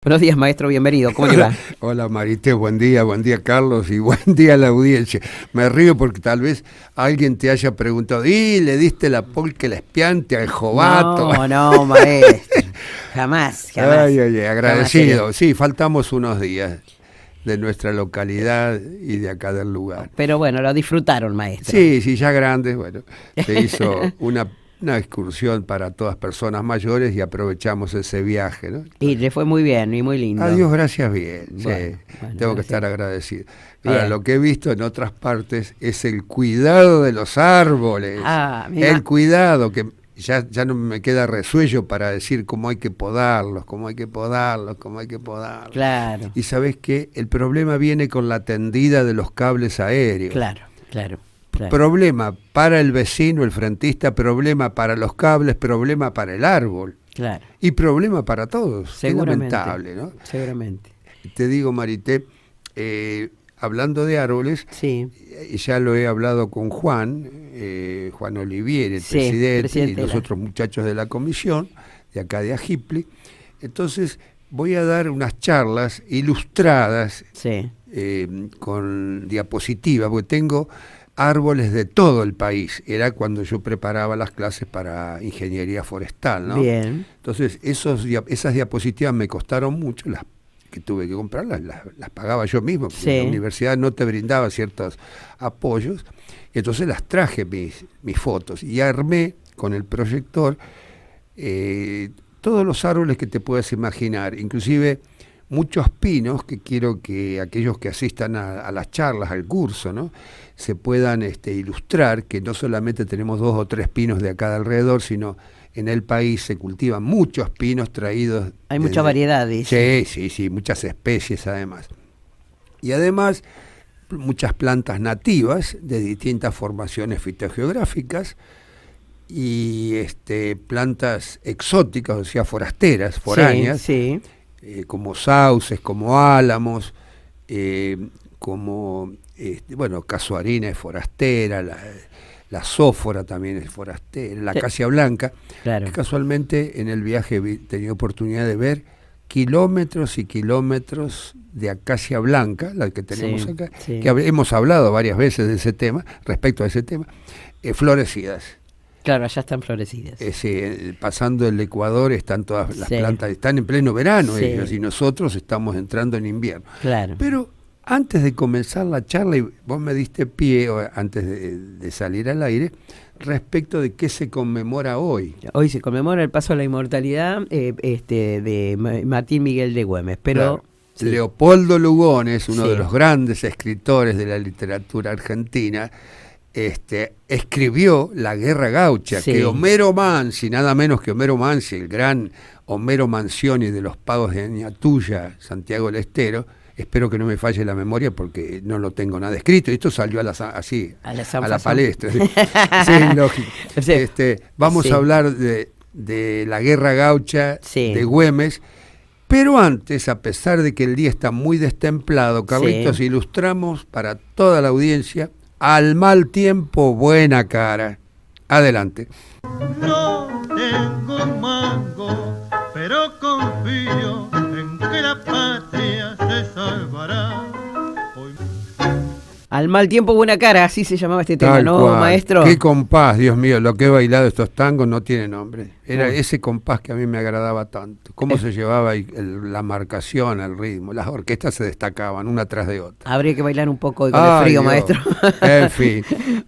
Buenos días, maestro, bienvenido. ¿Cómo le va? Hola Marité, buen día Carlos y buen día a la audiencia. Me río porque tal vez alguien te haya preguntado, ¿y le diste la polca el espiante al jovato? No, maestro. Jamás. Ay, agradecido. Jamás. Sí, faltamos unos días de nuestra localidad y de acá del lugar. Pero bueno, lo disfrutaron, maestro. Sí, ya grandes, bueno, se hizo una excursión para todas personas mayores y aprovechamos ese viaje, ¿no? Y le fue muy bien y muy lindo. Adiós, gracias, bien. Bueno, Tengo que gracias. estar agradecido. Bien. Ahora, lo que he visto en otras partes es el cuidado de los árboles. El cuidado, que ya no me queda resuello para decir cómo hay que podarlos. Claro. Y ¿sabés qué? El problema viene con la tendida de los cables aéreos. Claro. Problema para el vecino, el frentista, problema para los cables, problema para el árbol. Claro. Y problema para todos. Seguramente. Es lamentable, ¿no? Seguramente. Te digo, Marité, hablando de árboles, Sí. ya lo he hablado con Juan Olivier, el presidente, y los otros muchachos de la comisión, de acá de Ajipli. Entonces, voy a dar unas charlas ilustradas con diapositivas, porque tengo árboles de todo el país. Era cuando yo preparaba las clases para ingeniería forestal, ¿no? Bien. Entonces, esas diapositivas me costaron mucho, las que tuve que comprarlas, las pagaba yo mismo, porque la universidad no te brindaba ciertos apoyos. Entonces las traje mis fotos y armé con el proyector todos los árboles que te puedas imaginar, inclusive muchos pinos, que quiero que aquellos que asistan a las charlas, al curso, ¿no?, se puedan ilustrar que no solamente tenemos 2 o 3 pinos de acá de alrededor, sino en el país se cultivan muchos pinos traídos. Hay mucha variedad, dice. Sí, muchas especies además. Y además muchas plantas nativas de distintas formaciones fitogeográficas y plantas exóticas, o sea, forasteras, foráneas. Sí. Como sauces, como álamos, como, casuarina es forastera, la sófora también es forastera, la acacia blanca, que casualmente en el viaje he tenido oportunidad de ver kilómetros y kilómetros de acacia blanca, la que tenemos acá, que hemos hablado varias veces de ese tema, respecto a ese tema, florecidas. Claro, allá están florecidas. Pasando el Ecuador están todas las plantas, están en pleno verano ellos, y nosotros estamos entrando en invierno. Claro. Pero antes de comenzar la charla, y vos me diste pie, antes de salir al aire, respecto de qué se conmemora hoy. Hoy se conmemora el paso a la inmortalidad de Martín Miguel de Güemes, pero... Claro. Leopoldo Lugones, uno de los grandes escritores de la literatura argentina, escribió La Guerra Gaucha, que Homero Mansi, nada menos que Homero Mansi, el gran Homero Mansioni de los Pagos de Añatuya, Santiago del Estero, espero que no me falle la memoria porque no lo tengo nada escrito, esto salió a la palestra. Sí, lógico. Vamos a hablar de La Guerra Gaucha de Güemes, pero antes, a pesar de que el día está muy destemplado, Carlitos, ilustramos para toda la audiencia Al mal tiempo, buena cara. Adelante. No tengo mango, pero confío en que la patria se salvará. Al mal tiempo, buena cara, así se llamaba este tema, Tal ¿no, cual. maestro? Qué compás, Dios mío, lo que he bailado estos tangos no tiene nombre. Era ese compás que a mí me agradaba tanto. Cómo se llevaba la marcación, el ritmo. Las orquestas se destacaban una tras de otra. Habría que bailar un poco con el frío, Dios. maestro. En fin.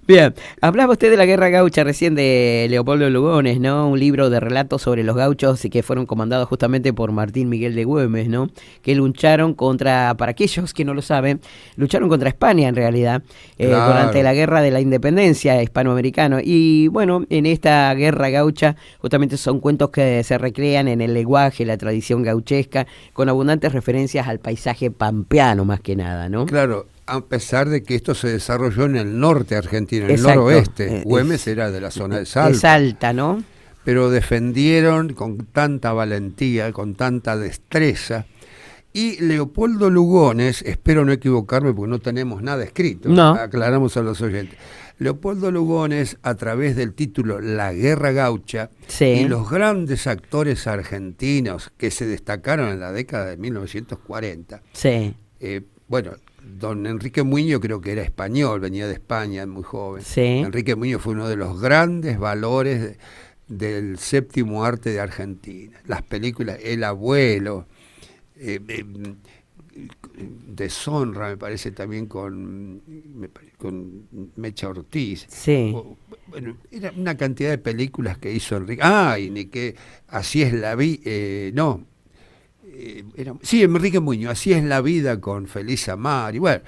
Bien, hablaba usted de La Guerra Gaucha recién, de Leopoldo Lugones, ¿no? Un libro de relatos sobre los gauchos y que fueron comandados justamente por Martín Miguel de Güemes, ¿no? Que lucharon para aquellos que no lo saben, lucharon contra España en realidad, durante la Guerra de la Independencia hispanoamericana. Y bueno, en esta Guerra Gaucha justamente son cuentos que se recrean en el lenguaje, la tradición gauchesca, con abundantes referencias al paisaje pampeano más que nada, ¿no? Claro. A pesar de que esto se desarrolló en el norte argentino, en el noroeste. Güemes era de la zona de Salta. De Salta, ¿no? Pero defendieron con tanta valentía, con tanta destreza. Y Leopoldo Lugones, espero no equivocarme porque no tenemos nada escrito, aclaramos a los oyentes. Leopoldo Lugones, a través del título La Guerra Gaucha, Sí. y los grandes actores argentinos que se destacaron en la década de 1940, Sí, bueno, don Enrique Muñoz creo que era español, venía de España, muy joven. Sí. Enrique Muñoz fue uno de los grandes valores del séptimo arte de Argentina. Las películas El Abuelo, Deshonra, me parece también con Mecha Ortiz. sí. Bueno, era una cantidad de películas que hizo Enrique. Y ni que Así es la vida. Sí, Enrique Muñoz, Así es la vida con Feliz Amar. Y bueno,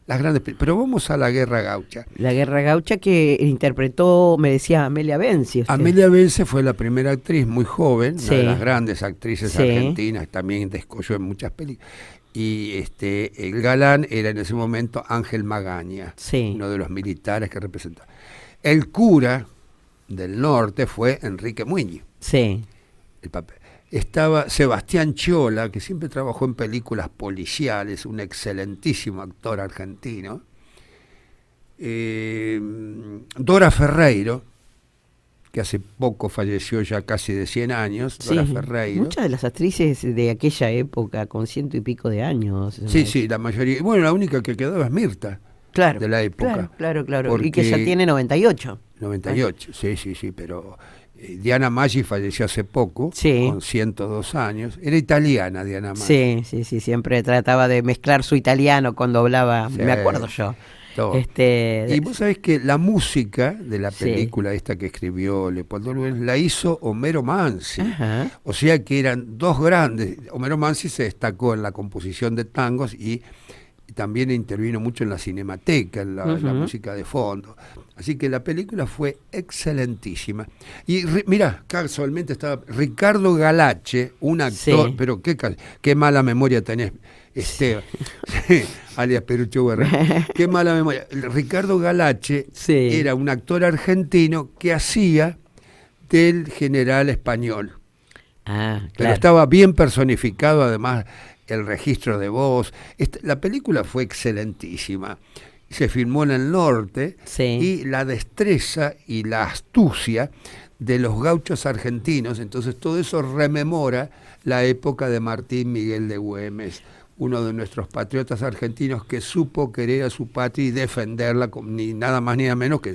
las grandes. Pero vamos a La Guerra Gaucha. La Guerra Gaucha que interpretó, me decía, Amelia Benzi. usted. Amelia Benzi fue la primera actriz muy joven, Sí. una de las grandes actrices Sí. argentinas, también descolló en muchas películas. Y el galán era en ese momento Ángel Magaña, Sí. uno de los militares que representaba. El cura del norte fue Enrique Muñoz, Sí. el papel. Estaba Sebastián Chola, que siempre trabajó en películas policiales, un excelentísimo actor argentino. Dora Ferreiro, que hace poco falleció, ya casi de 100 años, Dora Ferreiro. Muchas de las actrices de aquella época, con 100 y pico de años. Sí, la mayoría. Bueno, la única que quedaba es Mirta, Claro. de la época. Claro. Y que ya Porque- tiene 98. 98, sí, pero Diana Maggi falleció hace poco, Sí. con 102 años. Era italiana Diana Maggi. Sí, siempre trataba de mezclar su italiano cuando hablaba, Sí. me acuerdo yo. Todo. Este, Y vos sabés que la música de la Sí. película esta que escribió Leopoldo Lugones la hizo Homero Mansi. Ajá. O sea que eran dos grandes. Homero Mansi se destacó en la composición de tangos y también intervino mucho en la cinemateca, en la música de fondo. Así que la película fue excelentísima. Y mirá, casualmente estaba Ricardo Galache, un actor, Sí. pero qué mala memoria tenés, Esteban, sí, alias Perucho Guerra. Qué mala memoria. Ricardo Galache Sí. era un actor argentino que hacía del general español. Pero Pero estaba bien personificado, además, el registro de voz. La película fue excelentísima. Se filmó en el norte Sí. y la destreza y la astucia de los gauchos argentinos, entonces todo eso rememora la época de Martín Miguel de Güemes, uno de nuestros patriotas argentinos que supo querer a su patria y defenderla, ni nada más ni nada menos que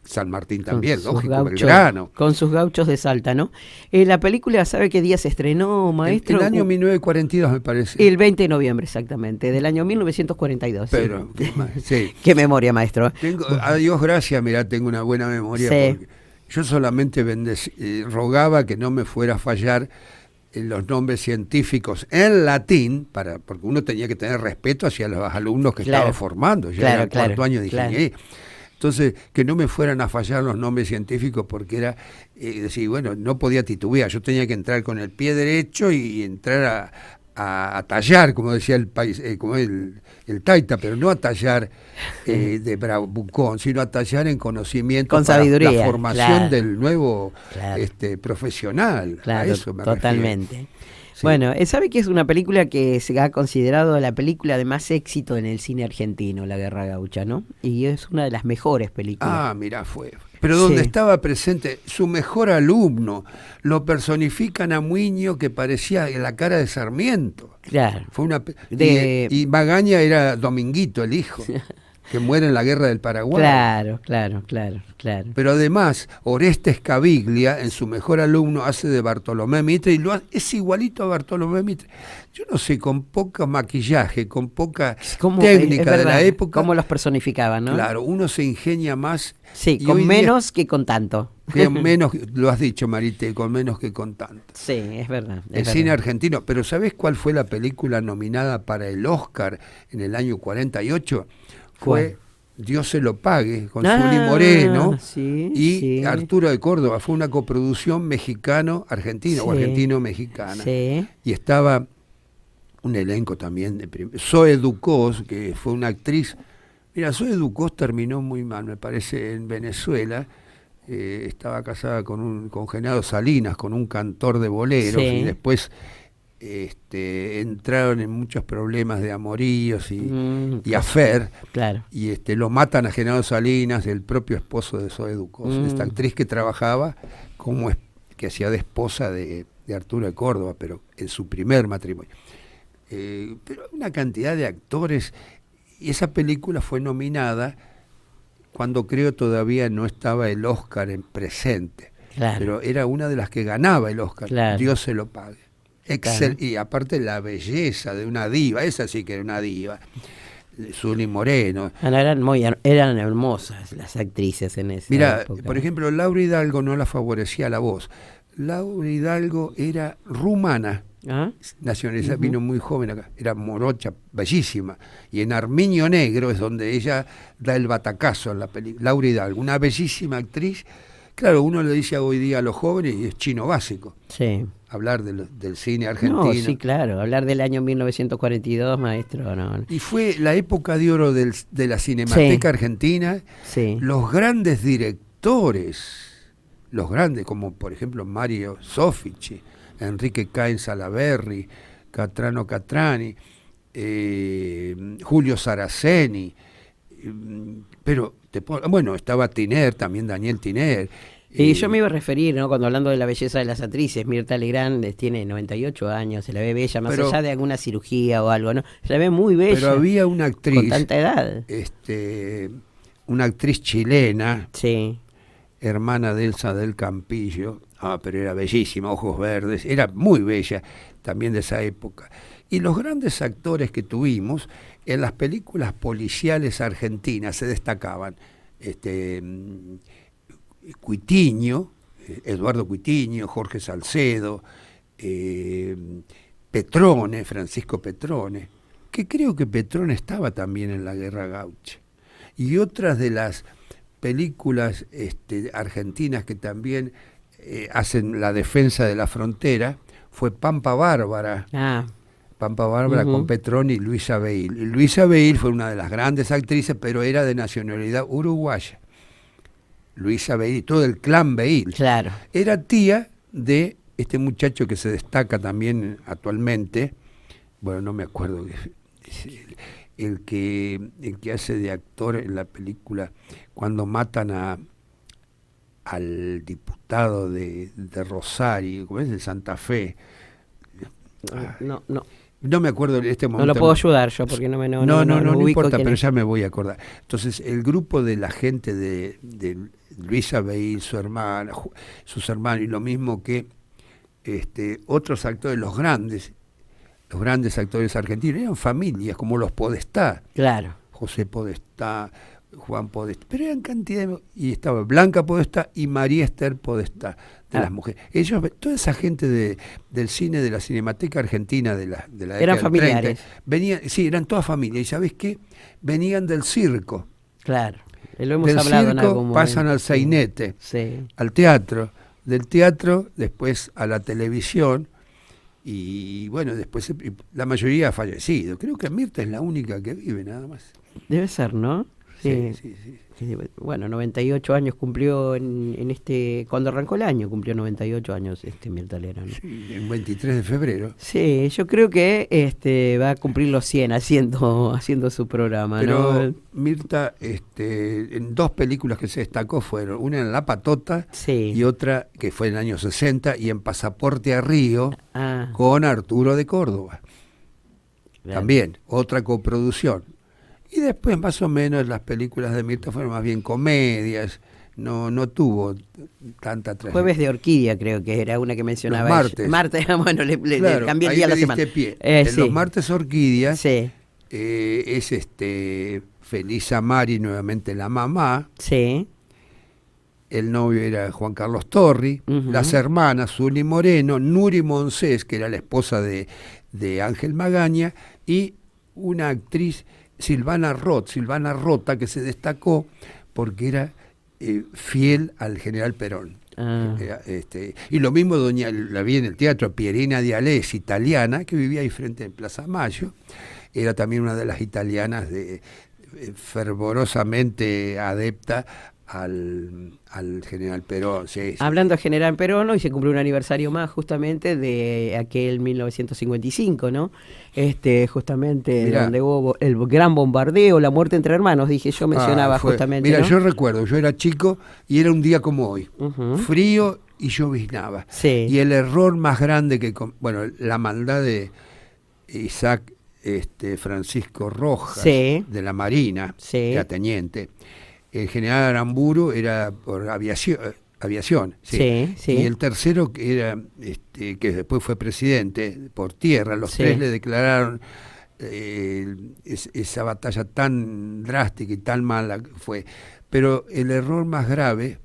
San Martín también, lógico, Belgrano. Con sus gauchos de Salta, ¿no? La película, ¿sabe qué día se estrenó, maestro? El año 1942 me parece. El 20 de noviembre, exactamente, del año 1942. Pero, sí. Qué memoria, maestro. A Dios gracias, mirá, tengo una buena memoria. Sí. Porque yo solamente rogaba que no me fuera a fallar los nombres científicos en latín, porque uno tenía que tener respeto hacia los alumnos que estaba formando, ya era el cuarto año de ingeniería. Entonces, que no me fueran a fallar los nombres científicos porque era, decir, bueno, no podía titubear, yo tenía que entrar con el pie derecho y entrar a tallar, como decía el país, como el Taita, pero no a tallar de bravucón, sino a tallar en conocimiento, con para sabiduría, la formación del nuevo profesional. Claro, a eso me totalmente. refiero. Sí. Bueno, ¿sabe que es una película que se ha considerado la película de más éxito en el cine argentino, La Guerra Gaucha, ¿no? Y es una de las mejores películas. Mirá, fue. Pero donde estaba presente su mejor alumno, lo personifican a Muñoz, que parecía la cara de Sarmiento. Claro. Fue y Magaña era Dominguito, el hijo, que muere en la Guerra del Paraguay. Claro. Pero además, Orestes Caviglia, en su mejor alumno, hace de Bartolomé Mitre y es igualito a Bartolomé Mitre. Yo no sé, con poco maquillaje, con poca técnica de la época. ¿Cómo los personificaban, no? Claro, uno se ingenia más. Sí, con menos que con tanto. Menos, lo has dicho, Marite, con menos que con tanto. Sí, es verdad. El cine argentino. Pero ¿sabés cuál fue la película nominada para el Oscar en el año 48? Fue Dios se lo pague, con Zuli Moreno y Arturo de Córdoba. Fue una coproducción mexicano-argentina o argentino-mexicana. Sí. Y estaba un elenco también de Zoe Ducós, que fue una actriz. Mira, Zoe Ducós terminó muy mal, me parece, en Venezuela. Estaba casada con Genaro Salinas, con un cantor de boleros, y después entraron en muchos problemas de amoríos y afer, claro. Y lo matan a Genaro Salinas, el propio esposo de Zoe Ducos, esta actriz que trabajaba que hacía de esposa de Arturo de Córdoba, pero en su primer matrimonio. Pero una cantidad de actores, y esa película fue nominada cuando creo todavía no estaba el Oscar en presente, claro. Pero era una de las que ganaba el Oscar, claro. Dios se lo pague. Claro. Y aparte la belleza de una diva, esa sí que era una diva, Zuli Moreno. Eran hermosas las actrices en esa época. Mira, por ejemplo, Laura Hidalgo no la favorecía la voz. Laura Hidalgo era rumana, nacionalizada, vino muy joven acá, era morocha, bellísima, y en Armiño Negro es donde ella da el batacazo en la película. Laura Hidalgo, una bellísima actriz. Claro, uno le dice hoy día a los jóvenes y es chino básico. Sí. Hablar del cine argentino. No, sí, claro, hablar del año 1942, maestro, no. Y fue la época de oro de la Cinemateca Argentina. Sí. Los grandes directores, como por ejemplo Mario Soffici, Enrique Cain Salaberry, Catrano Catrani, Julio Saraceni, pero estaba Tiner, también Daniel Tiner. Y yo me iba a referir, ¿no? Cuando hablando de la belleza de las actrices, Mirta Legrand tiene 98 años, se la ve bella, más allá de alguna cirugía o algo, ¿no? Se la ve muy bella. Pero había una actriz con tanta edad. Una actriz chilena, sí, hermana de Elsa del Campillo, pero era bellísima, ojos verdes, era muy bella también de esa época. Y los grandes actores que tuvimos en las películas policiales argentinas se destacaban. Cuitiño, Eduardo Cuitiño, Jorge Salcedo, Petrone, Francisco Petrone, que creo que Petrone estaba también en la Guerra Gaucha. Y otras de las películas argentinas que también hacen la defensa de la frontera fue Pampa Bárbara. Pampa Bárbara con Petrone y Luisa Beil. Y Luisa Beil fue una de las grandes actrices, pero era de nacionalidad uruguaya. Luisa Beil y todo el clan Beil. Claro. Era tía de este muchacho que se destaca también actualmente, bueno, no me acuerdo, el que hace de actor en la película cuando matan al diputado de Rosario, ¿cómo es? De Santa Fe. No me acuerdo en este momento. No lo puedo ayudar yo porque no importa, pero ya me voy a acordar. Entonces, el grupo de la gente de Luisa Beil, sus hermanos, y lo mismo que otros actores, los grandes actores argentinos, eran familias, como los Podestá. Claro. José Podestá, Juan Podestá, pero eran cantidad y estaba Blanca Podestá y María Esther Podestá, de las mujeres. Ellos, toda esa gente del cine, de la Cinemateca Argentina de la década eran del familiares. 30, venían, sí, eran todas familias, y ¿sabés qué? Venían del circo. Claro, lo hemos del hablado circo en algún pasan momento. al sainete, sí. Al teatro, del teatro después a la televisión, y bueno, después la mayoría ha fallecido. Creo que Mirta es la única que vive, nada más. Debe ser, ¿no? Sí. Bueno, 98 años cumplió cuando arrancó el año, cumplió 98 años Mirta Legrand, ¿no? Sí, el 23 de febrero. Sí, yo creo que va a cumplir los 100 haciendo su programa. Pero ¿no? Mirta, en dos películas que se destacó fueron, una en La Patota, sí, y otra que fue en el año 60, y en Pasaporte a Río, con Arturo de Córdoba. Claro. También, otra coproducción. Y después, más o menos, las películas de Mirta fueron más bien comedias, no tuvo tanta trayectoria. Jueves de Orquídea, creo que era una que mencionaba. Los martes. Martes, bueno, le cambié el día a la semana. Pie. En sí. Los martes Orquídea sí. Es Felisa Mari, nuevamente la mamá. Sí. El novio era Juan Carlos Torri, las hermanas Zuli Moreno, Nuri Monsés, que era la esposa de Ángel Magaña, y una actriz, Silvana Rota, que se destacó porque era fiel al general Perón. Y lo mismo la vi en el teatro, Pierina Dialés, italiana, que vivía ahí frente en Plaza Mayo. Era también una de las italianas fervorosamente adepta al general Perón. Sí, sí. Hablando de General Perón, hoy se cumple un aniversario más justamente de aquel 1955, ¿no? Justamente Mirá, donde hubo el gran bombardeo, la muerte entre hermanos, dije yo, mencionaba justamente. Mira, ¿no? yo recuerdo, yo era chico y era un día como hoy, Ujú. frío y lloviznaba. Sí. Y el error más grande bueno, la maldad de Isaac Francisco Rojas, Sí. de la Marina, Sí. era teniente. El general Aramburu era por aviación, sí. Sí, sí. Y el tercero que era que después fue presidente por tierra, los Sí. tres le declararon esa batalla tan drástica y tan mala que fue. Pero el error más grave,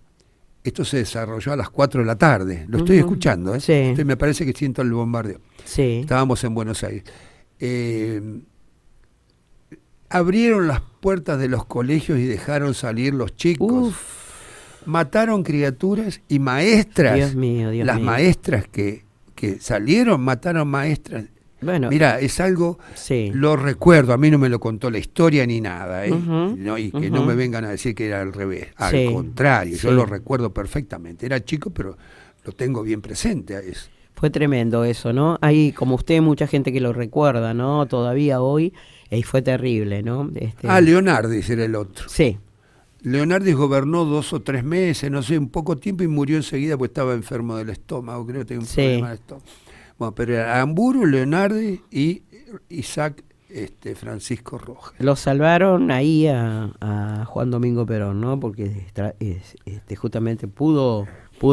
esto se desarrolló a las 4 de la tarde, lo estoy Ujú. escuchando, ¿eh? Sí. Me parece que siento el bombardeo. Sí. Estábamos en Buenos Aires. Abrieron las puertas de los colegios y dejaron salir los chicos. Uf. Mataron criaturas y maestras. Dios mío, Dios Las mío. maestras que salieron, mataron maestras. Bueno, Mira, es algo, sí. lo recuerdo, a mí no me lo contó la historia ni nada, ¿eh? Ujú, No, y que ujú. no me vengan a decir que era al revés. Al Sí, contrario, yo sí. lo recuerdo perfectamente. Era chico, pero lo tengo bien presente a eso. Fue tremendo eso, ¿no? Hay, como usted, mucha gente que lo recuerda, ¿no? Todavía hoy, y fue terrible, ¿no? Leonardis era el otro. Sí, Leonardis gobernó 2 o 3 meses, no sé, un poco tiempo y murió enseguida porque estaba enfermo del estómago, creo que tenía un Sí. problema del estómago. Bueno, pero era Aramburu, Leonardis y Isaac Francisco Rojas. lo salvaron ahí a Juan Domingo Perón, ¿no? Porque justamente pudo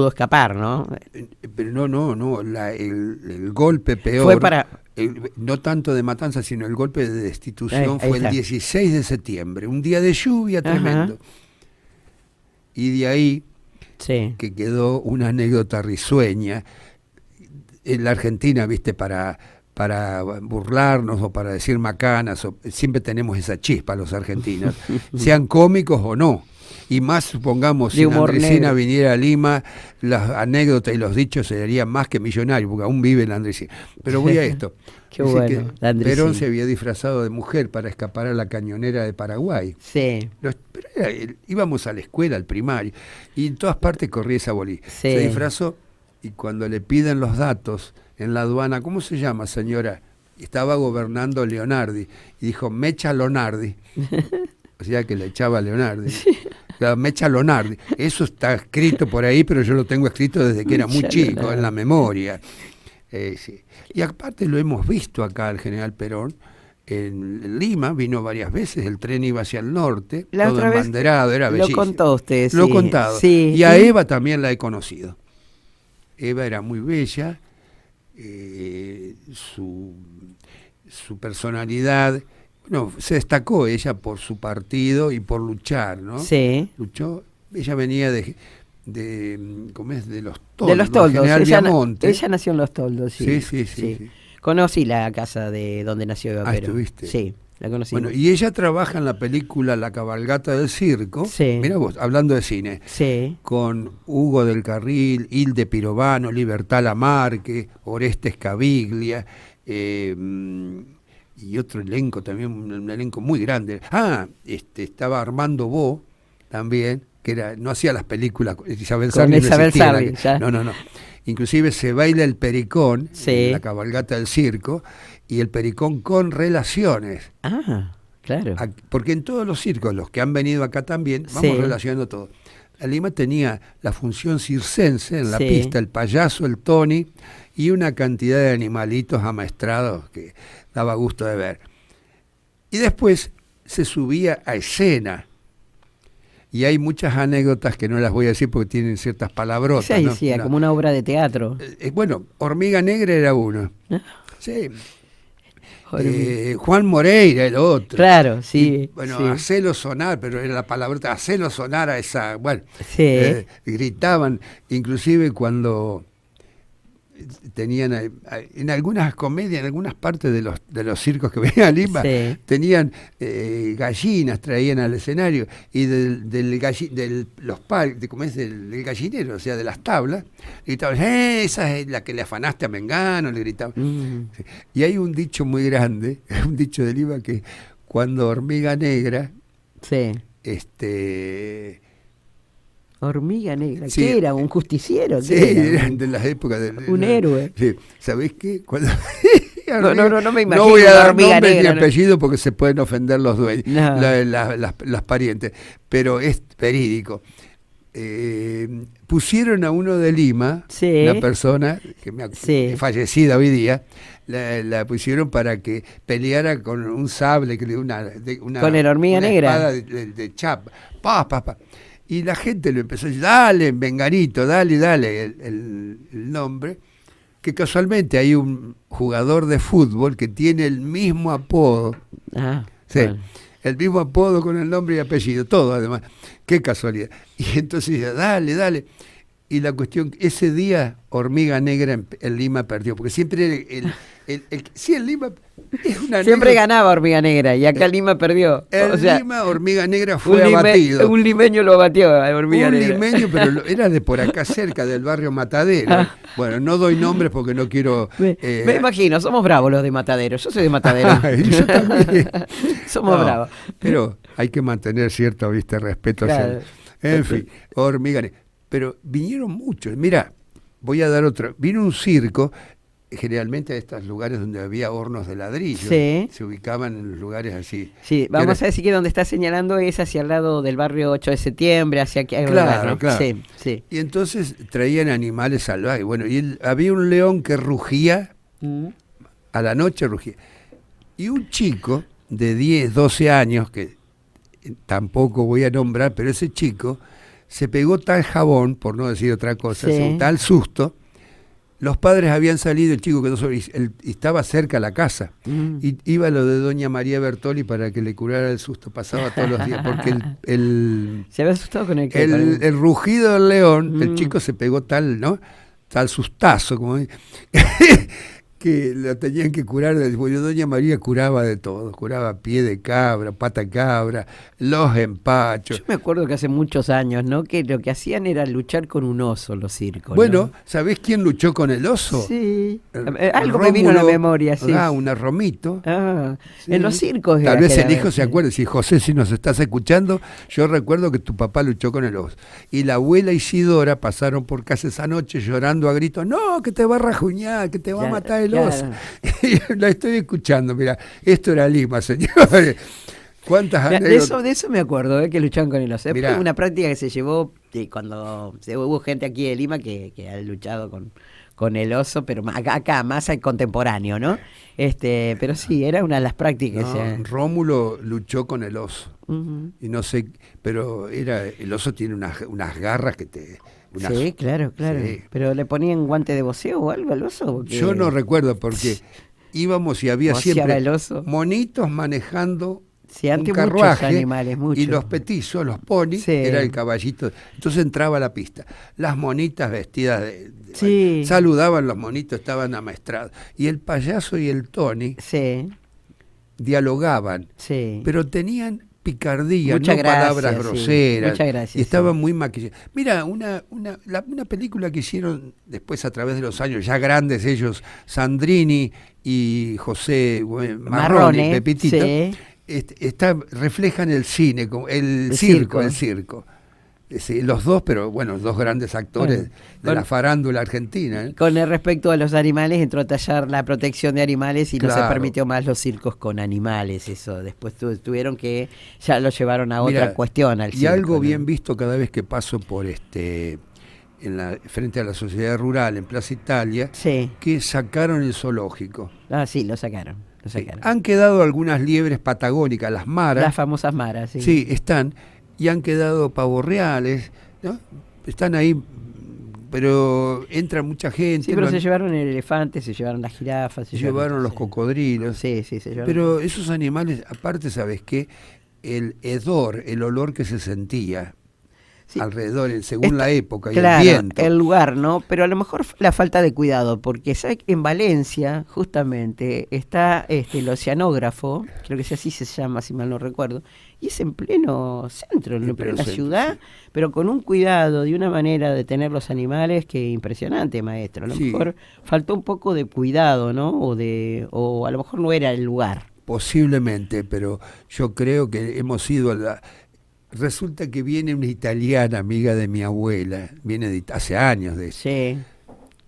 escapar, ¿no? Pero no, el golpe peor, Fue para... no tanto de matanza, sino el golpe de destitución Ahí fue está. el 16 de septiembre, un día de lluvia Ajá. tremendo. Y de ahí Sí, que quedó una anécdota risueña. En la Argentina, viste, para burlarnos o para decir macanas, siempre tenemos esa chispa los argentinos, sean cómicos o no. Y más, supongamos, De si humor Andresina negro. viniera a Lima, las anécdotas y los dichos serían más que millonarios, porque aún vive la Andresina. Pero voy a esto. Qué Dice bueno, que la Andresina. Perón se había disfrazado de mujer para escapar a la cañonera de Paraguay. sí, Pero íbamos a la escuela, al primario, y en todas partes corría esa bolilla. Sí. Se disfrazó y cuando le piden los datos en la aduana, ¿cómo se llama, señora? Estaba gobernando Leonardi y dijo, Mecha Lonardi. O sea que le echaba a Leonardi. Claro, Mecha Lonardi. Eso está escrito por ahí, pero yo lo tengo escrito desde que era muy Mecha chico, Lonardi. en la memoria. Sí. Y aparte lo hemos visto acá al general Perón. En Lima vino varias veces, el tren iba hacia el norte, La todo otra vez embanderado, era lo bellísimo. contó usted, Lo he sí, contado. sí. Y a Eva también la he conocido. Eva era muy bella, su personalidad, bueno, se destacó ella por su partido y por luchar, ¿no? Sí. Luchó, ella venía ¿cómo es? De los Toldos. De los Toldos. General Ella Viamonte. nació en los Toldos, sí. Sí. Conocí la casa de donde nació Eva Perón. ¿Estuviste? Sí, la conocí. Bueno, y ella trabaja en la película La cabalgata del circo, Sí. mira vos, hablando de cine, Sí, con Hugo del Carril, Hilde Pirovano, Libertad Lamarque, Orestes Caviglia, y otro elenco también, un elenco muy grande. Estaba Armando Bo también, que no hacía las películas, Isabel Con Sarli no Isabel existía, Sarli, ya. no. Inclusive se baila el pericón Sí. en La cabalgata del circo, y el pericón con relaciones. claro. Porque en todos los circos, los que han venido acá también, vamos Sí. relacionando todo. La Lima tenía la función circense en la Sí. pista, el payaso, el Tony, y una cantidad de animalitos amaestrados que daba gusto de ver. Y después se subía a escena. Y hay muchas anécdotas que no las voy a decir porque tienen ciertas palabrotas. Sí, ¿no? sí, como una obra de teatro. Bueno, Hormiga Negra era uno. Ah. Sí. Juan Moreira, el otro. Claro, sí. Y, bueno, sí. hacelo sonar, pero era la palabrota, hacelo sonar a esa. Bueno, Sí. gritaban, inclusive cuando tenían en algunas comedias, en algunas partes de los circos que venían a Lima, Sí. tenían gallinas, traían al escenario, y del gallinero, o sea, de las tablas, gritaban, esa es la que le afanaste a Mengano, le gritaban. Sí. Y hay un dicho muy grande, un dicho de Lima, que cuando Hormiga Negra Sí. Hormiga negra, Sí. ¿qué era? ¿Un justiciero? Sí, ¿Qué era? eran de las épocas de Un héroe. Sí. ¿Sabés qué? Cuando No me imagino no voy a una dar hormiga nombre negra, ni ¿no? apellido porque se pueden ofender los dueños, No. las parientes, pero es verídico. Pusieron a uno de Lima, Sí. una persona que Sí. fallecida hoy día, la pusieron para que peleara con un sable, Con el hormiga una negra. espada de chapa. Pa. Y la gente lo empezó a decir, dale, Venganito, dale el nombre, que casualmente hay un jugador de fútbol que tiene el mismo apodo. Ah, Sí, bueno. el mismo apodo con el nombre y apellido, todo además. Qué casualidad. Y entonces dice, dale. Y la cuestión, ese día Hormiga Negra en Lima perdió, porque siempre sí, en Lima es una Siempre anécdota. ganaba Hormiga Negra y acá Lima perdió. En O sea, Lima Hormiga Negra fue abatido. un limeño lo batió a Hormiga Un Negra. limeño, pero era de por acá cerca, del barrio Matadero. Bueno, no doy nombres porque no quiero... Me imagino, somos bravos los de Matadero. Yo soy de Matadero. Yo también. Somos No, bravos. Pero hay que mantener cierto, respeto Claro. hacia... En fin, Hormiga Negra. Pero vinieron muchos. Mira, voy a dar otro. Vino un circo, generalmente a estos lugares donde había hornos de ladrillo. Sí. Se ubicaban en los lugares así. Sí, vamos a decir que donde está señalando es hacia el lado del barrio 8 de septiembre, hacia aquí. Claro, claro. Sí. Y entonces traían animales salvajes. Bueno, y había un león que rugía, a la noche rugía. Y un chico de 10, 12 años, que tampoco voy a nombrar, pero ese chico se pegó tal jabón, por no decir otra cosa, Sí. tal susto. Los padres habían salido, el chico quedó solo, y estaba cerca a la casa. Y iba lo de doña María Bertoli para que le curara el susto. Pasaba todos los días, porque ¿Se había asustado con el qué? el rugido del león, el chico se pegó tal sustazo, como que lo tenían que curar. Bueno, doña María curaba de todo, curaba pie de cabra, pata de cabra, los empachos. Yo me acuerdo que hace muchos años, ¿no? Que lo que hacían era luchar con un oso los circos. Bueno, ¿no? ¿sabés quién luchó con el oso? Sí. El Algo me vino a la Rómulo memoria, sí. una Romito. Sí. Sí. En los circos. Tal era vez que el era- hijo se acuerde. Si José, si nos estás escuchando, yo recuerdo que tu papá luchó con el oso. Y la abuela Isidora pasaron por casa esa noche llorando a gritos, no, que te va a rajuñar, que te va a Claro, matar el claro. oso. La estoy escuchando, mira, esto era Lima, señores. ¿Cuántas De anécdotas? eso me acuerdo, que luchaban con el oso. Después Mirá. una práctica que se llevó cuando hubo gente aquí de Lima que ha luchado con el oso, pero acá más al contemporáneo, ¿no? Pero sí, era una de las prácticas. No, Rómulo luchó con el oso. Ujú. Y no sé, pero el oso tiene unas garras que te... Sí, claro. Sí. Pero le ponían guante de boxeo o algo al oso. Porque Yo no recuerdo porque íbamos y había Boceaba siempre el oso. monitos manejando Sí, antes un muchos carruaje animales, muchos. y los petizos, los ponis, Sí. era el caballito. Entonces entraba a la pista. Las monitas vestidas Sí. saludaban, los monitos estaban amaestrados. Y el payaso y el Tony Sí, dialogaban, sí. pero tenían picardía, Mucha no gracia, palabras sí. groseras. Mucha gracia, y estaban sí. muy maquillados. Mira, una película que hicieron después a través de los años, ya grandes ellos, Sandrini y José Marrone, Pepitito, sí. reflejan el cine, el circo. Sí, los dos, pero bueno, dos grandes actores Bueno, de la farándula argentina. ¿eh? Con el respecto a los animales, entró a tallar la protección de animales y no se Claro. permitió más los circos con animales. Eso después tuvieron que, ya lo llevaron a Mira, otra cuestión al y circo. algo ¿no? bien visto cada vez que paso por frente a la sociedad rural en Plaza Italia, Sí, que sacaron el zoológico. sí, lo sacaron. Han quedado algunas liebres patagónicas, las maras. Las famosas maras, sí. Sí, están, y han quedado pavos reales, ¿no? Están ahí, pero entra mucha gente. Sí, pero no se han- llevaron el elefante, se llevaron las jirafas, se llevaron los sí. cocodrilos. Sí, se llevaron. Pero esos animales, aparte, ¿sabes qué? El hedor, el olor que se sentía Sí. alrededor, según la época y Claro, el viento. el lugar, ¿no? Pero a lo mejor la falta de cuidado, porque ¿sabes? En Valencia, justamente, está el oceanógrafo, creo que así se llama, si mal no recuerdo, y es en pleno centro, en plena centro, ciudad, sí. pero con un cuidado, de una manera de tener los animales que impresionante, maestro. A lo Sí. mejor faltó un poco de cuidado, ¿no? O a lo mejor no era el lugar. Posiblemente, pero yo creo que hemos ido resulta que viene una italiana, amiga de mi abuela, viene hace años de eso. Sí.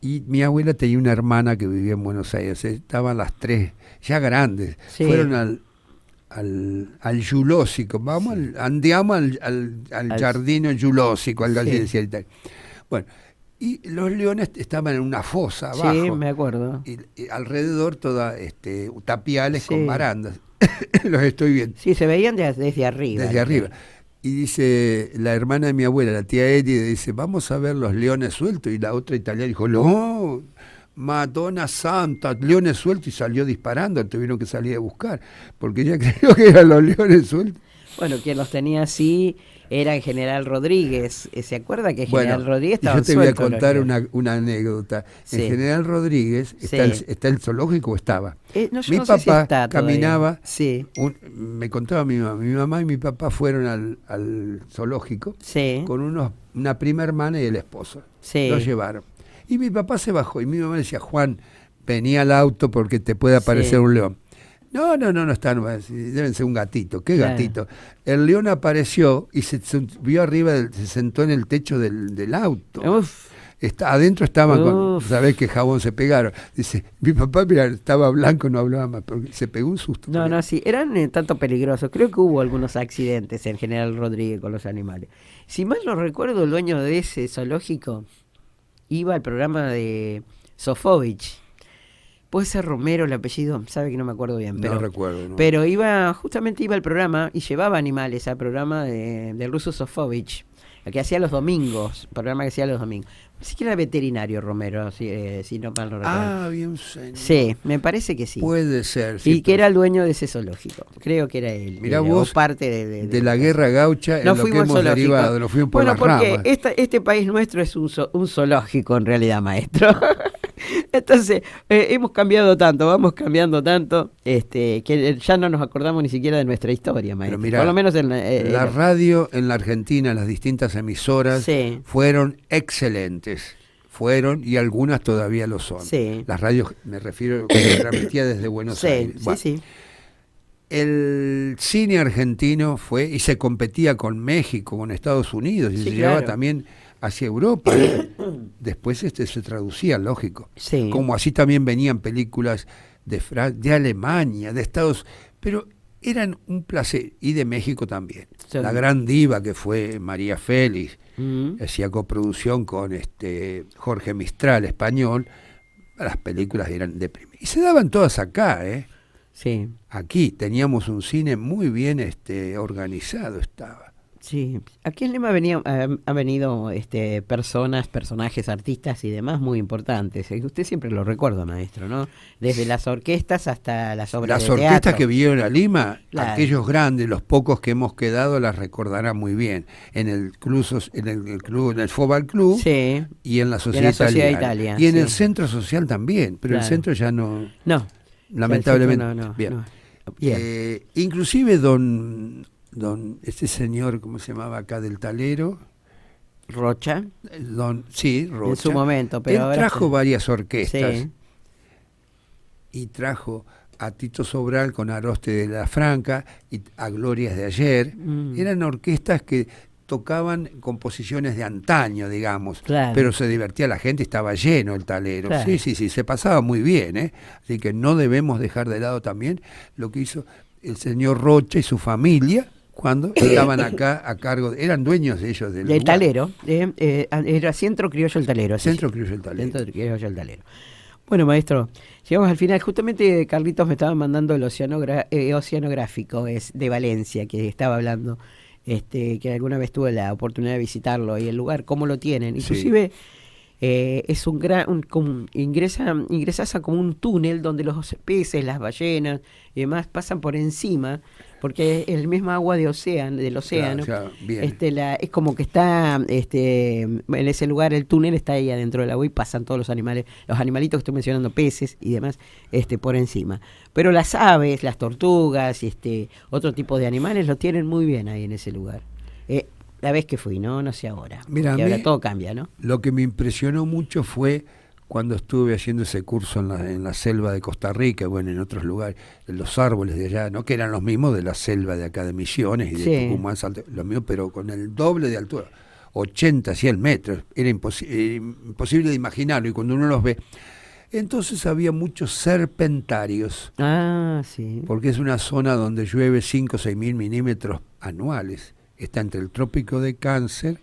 Y mi abuela tenía una hermana que vivía en Buenos Aires, estaban las tres, ya grandes, Sí. fueron al zoológico, vamos, andiamo al giardino zoológico, algo así Sí. decía el italiano. Bueno, y los leones estaban en una fosa abajo. Sí, me acuerdo. Y alrededor toda tapiales Sí. con barandas. Los estoy viendo. Sí, se veían desde arriba. Desde arriba. Y dice la hermana de mi abuela, la tía Eri, dice, vamos a ver los leones sueltos. Y la otra italiana dijo, no, Madonna Santa, leones sueltos, y salió disparando, tuvieron que salir a buscar, porque ella creyó que eran los leones sueltos. Bueno, quien los tenía así era el General Rodríguez. ¿Se acuerda que General Rodríguez estaba yo te voy a suelto, contar los una anécdota. Sí. En General Rodríguez está, Sí. está el zoológico, o estaba. No, yo Mi no sé si papá está todavía. caminaba, Sí, me contaba mi mamá y mi papá fueron al zoológico sí, con una prima hermana y el esposo. sí. Los llevaron. Y mi papá se bajó y mi mamá decía, Juan, venía al auto porque te puede aparecer Sí. un león. No están, deben ser un gatito. ¿Qué Claro. gatito? El león apareció y se subió arriba, se sentó en el techo del auto. Uf, Adentro estaban con, Uf. sabés qué jabón se pegaron. Dice, mi papá, mira, estaba blanco, no hablaba más, porque se pegó un susto. no, sí, eran tanto peligrosos. Creo que hubo algunos accidentes en General Rodríguez con los animales. Si mal no recuerdo, el dueño de ese zoológico iba al programa de Sofovich. Puede ser Romero el apellido, sabe que no me acuerdo bien. Pero, No recuerdo. ¿no? pero justamente iba al programa y llevaba animales al programa del ruso Sofovich, el que hacía los domingos, programa que hacía los domingos. Ni siquiera era veterinario Romero, si no mal no recuerdo. Ah, bien, señor. Sí, me parece que sí. Puede ser. Y sí, que era el dueño de ese zoológico. Creo que era él. Mirá o vos, parte de la guerra gaucha, en Nos lo que fuimos hemos zoológico. derivado, nos fuimos por Bueno, las porque ramas. este país nuestro es un zoológico en realidad, maestro. Entonces, hemos cambiado tanto, vamos cambiando tanto, que ya no nos acordamos ni siquiera de nuestra historia, maestro. Pero mirá, por lo menos la radio en la Argentina, las distintas emisoras, Sí. fueron excelentes. Fueron, y algunas todavía lo son. Sí. Las radios, me refiero, que se transmitía desde Buenos Sí, Aires. sí, Bueno, sí. el cine argentino fue, y se competía con México, con Estados Unidos, y Sí, se llevaba claro. también hacia Europa. Después se traducía, lógico. Sí. Como así también venían películas de Alemania, de Estados, pero eran un placer, y de México también. Sí. La gran diva que fue María Félix, Mm. hacía coproducción con Jorge Mistral, español. Las películas eran deprimentes. Y se daban todas acá, Sí, Aquí teníamos un cine muy bien organizado, estaba. sí. Aquí en Lima ha venido personajes, artistas y demás muy importantes. Usted siempre lo recuerda, maestro, ¿no? Desde las orquestas hasta las obras Las de orquestas teatro. que vinieron a Lima, Claro. aquellos grandes, los pocos que hemos quedado, las recordarán muy bien. En el Fútbol Club, Sí, y en la Sociedad, la Sociedad Italiana. Italia, Y en sí. el Centro Social también, pero el Claro. centro ya no, no. lamentablemente. No. Bien. Bien. Inclusive este señor, ¿cómo se llamaba acá del Talero? Rocha, Sí, Rocha. en su momento, pero Él ahora trajo sí. varias orquestas. Sí. Y trajo a Tito Sobral con Aroste de la Franca y a Glorias de Ayer. Mm. Eran orquestas que tocaban composiciones de antaño, digamos, Claro. pero se divertía la gente, estaba lleno el Talero. Claro. Sí, se pasaba muy bien, Así que no debemos dejar de lado también lo que hizo el señor Rocha y su familia cuando estaban acá a cargo, eran dueños de ellos del Del lugar. Talero, era Centro Criollo el Talero. así Centro se- Criollo el Talero. Centro Criollo el Talero. Bueno, maestro, llegamos al final. Justamente Carlitos me estaba mandando el oceanográfico de Valencia, que estaba hablando, que alguna vez tuve la oportunidad de visitarlo y el lugar, cómo lo tienen. Sí. Inclusive es ingresas a como un túnel donde los peces, las ballenas y demás pasan por encima, porque es el mismo agua del océano. Claro, bien. Es como que está en ese lugar, el túnel está ahí adentro del agua y pasan todos los animalitos que estoy mencionando, peces y demás, por encima. Pero las aves, las tortugas y otro tipo de animales lo tienen muy bien ahí en ese lugar. La vez que fui, no sé ahora. Mira, porque a mí- ahora todo cambia, ¿no? Lo que me impresionó mucho fue cuando estuve haciendo ese curso en la selva de Costa Rica, bueno, en otros lugares, en los árboles de allá, ¿no? Que eran los mismos de la selva de acá de Misiones y de Tucumán, Salta, los mismos, pero con el doble de altura, 80, 100 metros, era imposible de imaginarlo, y cuando uno los ve, entonces había muchos serpentarios, sí, porque es una zona donde llueve 5 o 6 mil milímetros anuales, está entre el trópico de Cáncer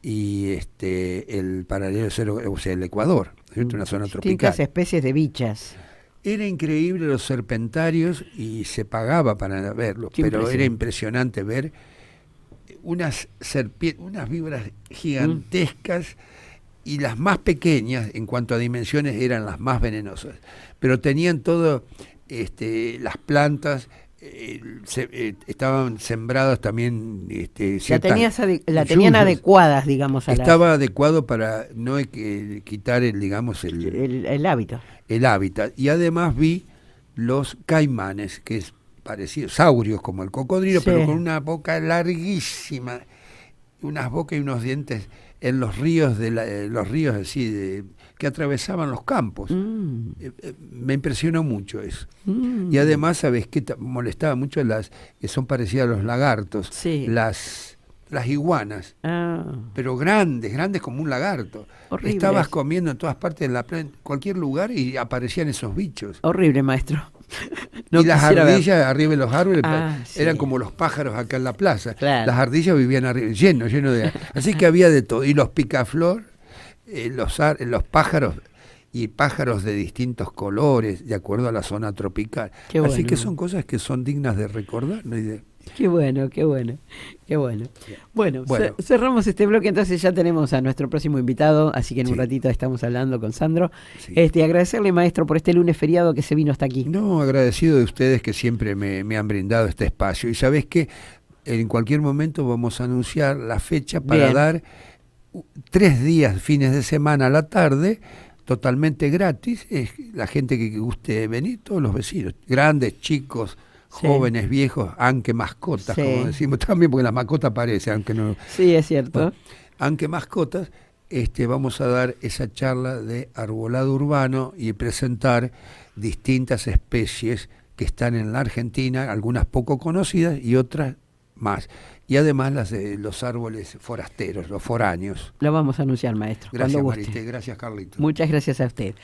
y el paralelo cero, o sea, el Ecuador, es una zona tropical. Distintas especies de bichas. Era increíble los serpentarios y se pagaba para verlos, pero era impresionante ver unas víboras gigantescas y las más pequeñas en cuanto a dimensiones eran las más venenosas, pero tenían todo, las plantas estaban sembradas también, tenían adecuadas, digamos, estaba adecuado para no quitar el hábitat. El hábitat. Y además vi los caimanes, que es parecido, saurios como el cocodrilo, pero con una boca larguísima, unas bocas y unos dientes en los ríos los ríos así que atravesaban los campos. Me impresionó mucho eso. Y además, ¿sabes qué? Molestaba mucho que son parecidas a los lagartos, las iguanas, pero grandes como un lagarto. Horribles. Estabas comiendo en todas partes de en cualquier lugar y aparecían esos bichos. Horrible, maestro. Y las ardillas arriba de los árboles eran como los pájaros acá en la plaza. Claro. Las ardillas vivían arriba, lleno de... Así que había de todo. Y los picaflor, los pájaros, y pájaros de distintos colores, de acuerdo a la zona tropical. Así que son cosas que son dignas de recordar, ¿no? Qué bueno. Bueno, cerramos este bloque, entonces ya tenemos a nuestro próximo invitado, así que en un ratito estamos hablando con Sandro. Agradecerle, maestro, por este lunes feriado que se vino hasta aquí. No, agradecido de ustedes que siempre me han brindado este espacio. Y sabés que en cualquier momento vamos a anunciar la fecha para dar 3 días, fines de semana a la tarde, totalmente gratis. La gente que guste venir, todos los vecinos, grandes, chicos, jóvenes, viejos, aunque mascotas, como decimos también, porque la mascota aparece, aunque no... Sí, es cierto. Bueno, aunque mascotas, vamos a dar esa charla de arbolado urbano y presentar distintas especies que están en la Argentina, algunas poco conocidas y otras más. Y además los árboles forasteros, los foráneos. Lo vamos a anunciar, maestro. Gracias, Marité. Gracias, Carlito. Muchas gracias a usted.